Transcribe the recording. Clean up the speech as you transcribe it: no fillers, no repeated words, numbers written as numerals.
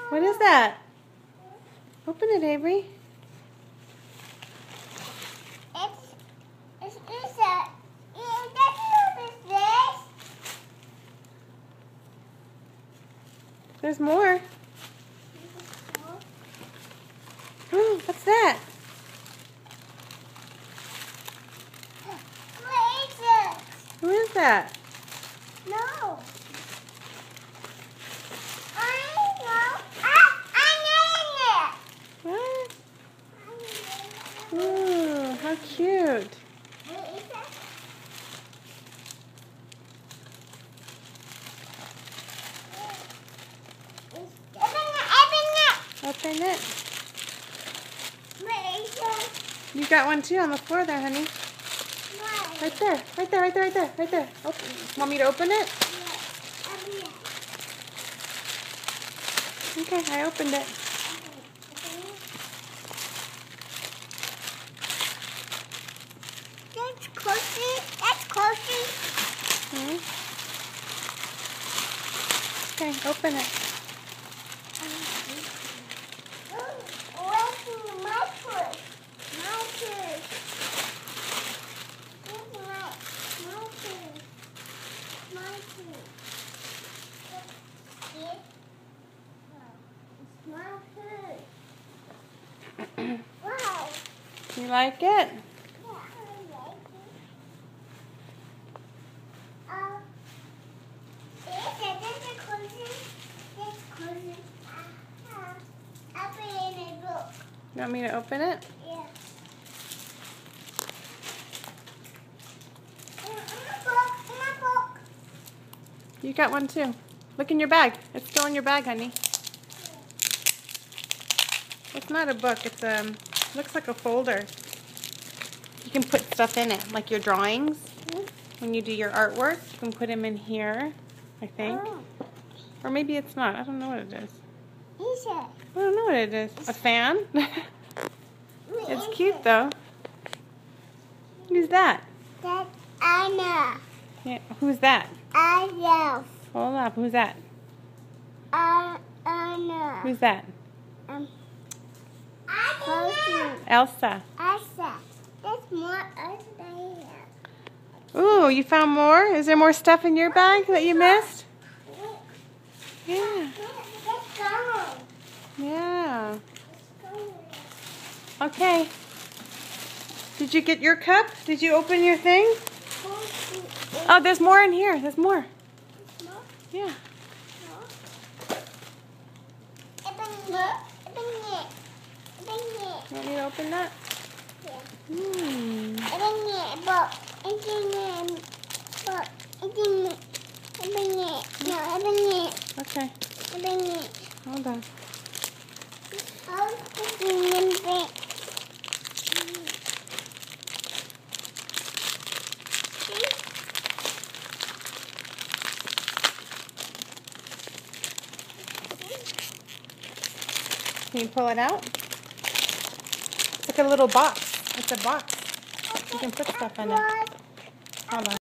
What is that? Open it, Avery. There's more. Oh, what's that? What is it? Who is that? No. I know. What? Ooh, how cute. Open it. You got one too on the floor there, honey. Right there, right there, right there, right there, right there. Open. Want me to open it? Okay, I opened it. That's closely. That's closely. Okay, open it. Wow. You like it? Yeah, I like it. You want me to open it? Yeah. You got one too. Look in your bag. It's still in your bag, honey. It's not a book. It's looks like a folder. You can put stuff in it, like your drawings. When you do your artwork, you can put them in here, I think. Oh. Or maybe it's not. I don't know what it is. Is it? I don't know what it is. A fan? It's cute though. Who's that? That's Anna. Yeah, who's that? Anna. Hold up. Who's that? Anna. Who's that? Elsa. Elsa. That's more Elsa here. Ooh, you found more? Is there more stuff in your bag that you missed? Yeah. Let's go. Yeah. Let's go. Okay. Did you get your cup? Did you open your thing? Oh, there's more in here. There's more. Yeah. You want me to open that? Okay. Hold on. Can you pull it out? It's like a little box. It's a box. You can put stuff in it. Hold on.